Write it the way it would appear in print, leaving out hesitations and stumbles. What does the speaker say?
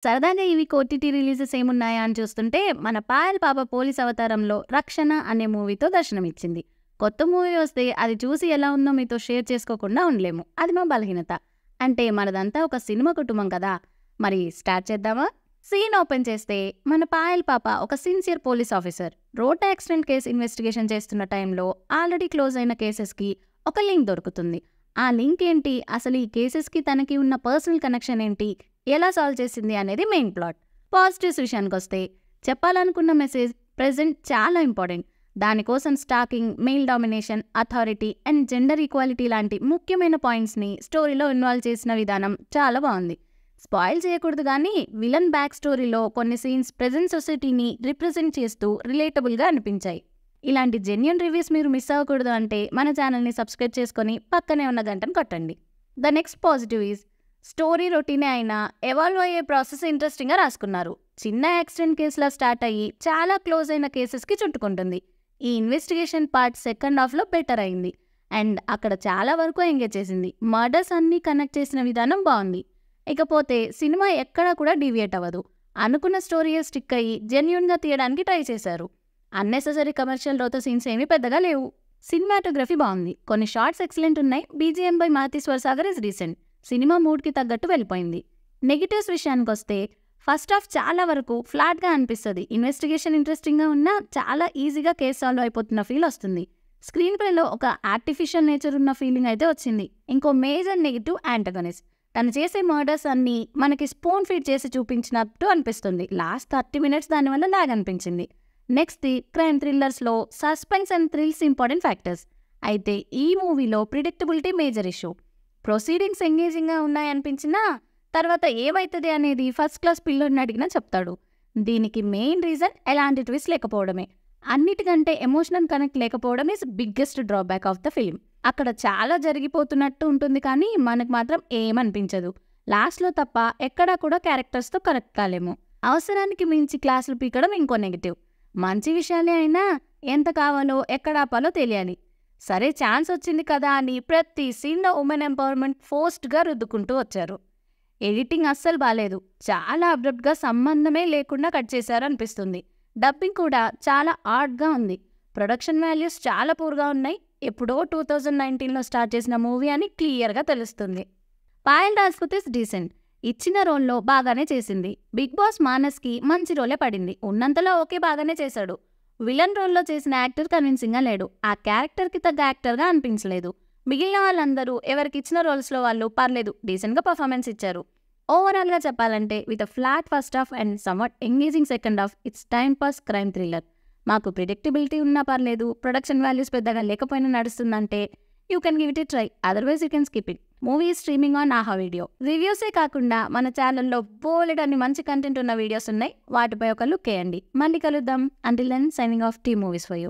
సరదాగా ఇవి OTT releases ఏమున్నాయా అని చూస్తుంటే మన పాయల్ పాప పోలీస్ అవతారంలో రక్షణ అనే మూవీతో దర్శనమిచ్చింది. కొత్త మూవీ వస్తే అది చూసి ఎలా ఉందో మీతో షేర్ చేసుకోకుండా ఉండలేము. అది మా బలహీనత. అంటే మనదంతా ఒక సినిమా కుటుంబం కదా. మరి స్టార్ట్ చేద్దామా? సీన్ ఓపెన్ చేస్తే మన పాయల్ పాప ఒక sincere police officer. Road accident case investigation చేస్తున్న టైంలో ఆల్రెడీ క్లోజ్ అయిన కేసెస్కి ఒక లింక్ దొరుకుతుంది. ఆ లింక్ ఏంటి, అసలు ఈ కేసెస్కి తనకి ఉన్న పర్సనల్ కనెక్షన్ ఏంటి, ఎలా సాల్వ్ చేసింది అనేది మెయిన్ ప్లాట్. పాజిటివ్స్ విషయానికి వస్తే చెప్పాలనుకున్న మెసేజ్ ప్రెజెంట్ చాలా ఇంపార్టెంట్. దానికోసం stalking, male domination, authority and gender equality లాంటి ముఖ్యమైన పాయింట్స్ని స్టోరీలో ఇన్వాల్వ్ చేసిన విధానం చాలా బాగుంది. స్పాయిల్ చేయకూడదు కానీ విలన్ బ్యాక్ స్టోరీలో కొన్ని సీన్స్ ప్రెజెంట్ సొసైటీని రిప్రజెంట్ చేస్తూ రిలేటబుల్గా అనిపించాయి. ఇలాంటి జెన్యూన్ రివ్యూస్ మీరు మిస్ అవ్వకూడదు అంటే మన ఛానల్ని సబ్స్క్రైబ్ చేసుకొని పక్కనే ఉన్న గంటను కొట్టండి. The next positive is story రొటీనే అయినా ఎవాల్వ్ అయ్యే ప్రాసెస్ ఇంట్రెస్టింగ్గా రాసుకున్నారు. చిన్న యాక్సిడెంట్ కేసులా స్టార్ట్ అయ్యి చాలా క్లోజ్ అయిన కేసెస్కి చుట్టుకుంటుంది. ఈ ఇన్వెస్టిగేషన్ పార్ట్ సెకండ్ హాఫ్లో బెటర్ అయింది అండ్ అక్కడ చాలా వరకు ఎంగేజ్ చేసింది. మర్డర్స్ అన్నీ కనెక్ట్ చేసిన విధానం బాగుంది. ఇకపోతే సినిమా ఎక్కడా కూడా డీవియేట్ అవ్వదు. అనుకున్న స్టోరీయే స్టిక్ అయ్యి జెన్యూన్గా తీయడానికి ట్రై చేశారు. అన్నెసెసరీ కమర్షియల్ రోత సీన్స్ ఏమీ పెద్దగా లేవు. సినిమాటోగ్రఫీ బాగుంది, కొన్ని షార్ట్స్ ఎక్సలెంట్ ఉన్నాయి. BGM by Matheeshwar Sagar is recent. Cinema మూడ్కి తగ్గట్టు వెళ్ళిపోయింది. నెగిటివ్స్ విషయానికి వస్తే ఫస్ట్ హాఫ్ చాలా వరకు ఫ్లాట్గా అనిపిస్తుంది. ఇన్వెస్టిగేషన్ ఇంట్రెస్టింగ్గా ఉన్నా చాలా ఈజీగా కేసు సాల్వ్ అయిపోతున్న ఫీల్ వస్తుంది. స్క్రీన్ ప్లేలో ఒక ఆర్టిఫిషియల్ నేచర్ ఉన్న ఫీలింగ్ అయితే వచ్చింది. ఇంకో మేజర్ నెగిటివ్ యాంటగనిస్ట్. తను చేసే మర్డర్స్ అన్నీ మనకి స్పూన్ ఫీడ్ చేసి చూపించినట్టు అనిపిస్తుంది. లాస్ట్ 30 minutes దానివల్ల లాగ్ అనిపించింది. నెక్స్ట్ ది క్రైమ్ థ్రిల్లర్స్లో suspense and thrills important factors. అయితే ఈ మూవీలో ప్రిడిక్టబిలిటీ మేజర్ ఇష్యూ. ప్రొసీడింగ్స్ ఎంగేజింగ్గా ఉన్నాయనిపించినా తర్వాత ఏమవుతుంది అనేది ఫస్ట్ క్లాస్ పిల్లోడిని అడిగినా చెప్తాడు. దీనికి మెయిన్ రీజన్ ఎలాంటి ట్విస్ట్ లేకపోవడమే. అన్నిటికంటే ఎమోషనల్ కనెక్ట్ లేకపోవడం is biggest drawback of the film. అక్కడ చాలా జరిగిపోతున్నట్టు ఉంటుంది కానీ మనకు మాత్రం ఏమనిపించదు. లాస్ట్లో తప్ప ఎక్కడా కూడా క్యారెక్టర్స్తో కనెక్ట్ కాలేము. అవసరానికి మించి క్లాసులు పీకడం ఇంకో నెగిటివ్. మంచి విషయాలే అయినా ఎంత కావాలో ఎక్కడ ఆపాలో తెలియాలి. సరే ఛాన్స్ వచ్చింది కదా అని ప్రతి సీన్లో ఉమెన్ ఎంపవర్మెంట్ ఫోర్స్డ్గా రుద్దుకుంటూ వచ్చారు. ఎడిటింగ్ అస్సలు బాలేదు. చాలా అబ్రప్ట్గా సంబంధమే లేకుండా కట్ చేశారు అనిపిస్తుంది. డబ్బింగ్ కూడా చాలా ఆడ్గా ఉంది. ప్రొడక్షన్ వాల్యూస్ చాలా పూర్గా ఉన్నాయి. ఎప్పుడో 2019లో స్టార్ట్ చేసిన మూవీ అని క్లియర్గా తెలుస్తుంది. Payal Rajput is decent. ఇచ్చిన రోల్లో బాగానే చేసింది. బిగ్ బాస్ మానస్కి మంచి రోలే పడింది. ఉన్నంతలో ఓకే బాగానే చేశాడు. విలన్ రోల్లో చేసిన యాక్టర్ కన్విన్సింగ్గా లేడు. ఆ క్యారెక్టర్కి తగ్గ యాక్టర్గా అనిపించలేదు. మిగిలిన వాళ్ళందరూ ఎవరికి ఇచ్చిన రోల్స్లో వాళ్ళు పర్లేదు, డీసెంట్గా పర్ఫార్మెన్స్ ఇచ్చారు. ఓవరాల్గా చెప్పాలంటే with a flat first half and somewhat engaging second half, it's time pass crime thriller. మాకు ప్రిడిక్టబిలిటీ ఉన్నా పర్లేదు, ప్రొడక్షన్ వాల్యూస్ పెద్దగా లేకపోయినా నడుస్తుందంటే you can give it a try, otherwise you can skip it. Movie streaming on Aha video. రివ్యూసే కాకుండా మన ఛానల్లో బోలెడ్ అన్ని మంచి కంటెంట్ ఉన్న వీడియోస్ ఉన్నాయి. వాటిపై ఒక లుక్ వేయండి. మళ్ళీ కలుద్దాం. Until then signing off T movies for you.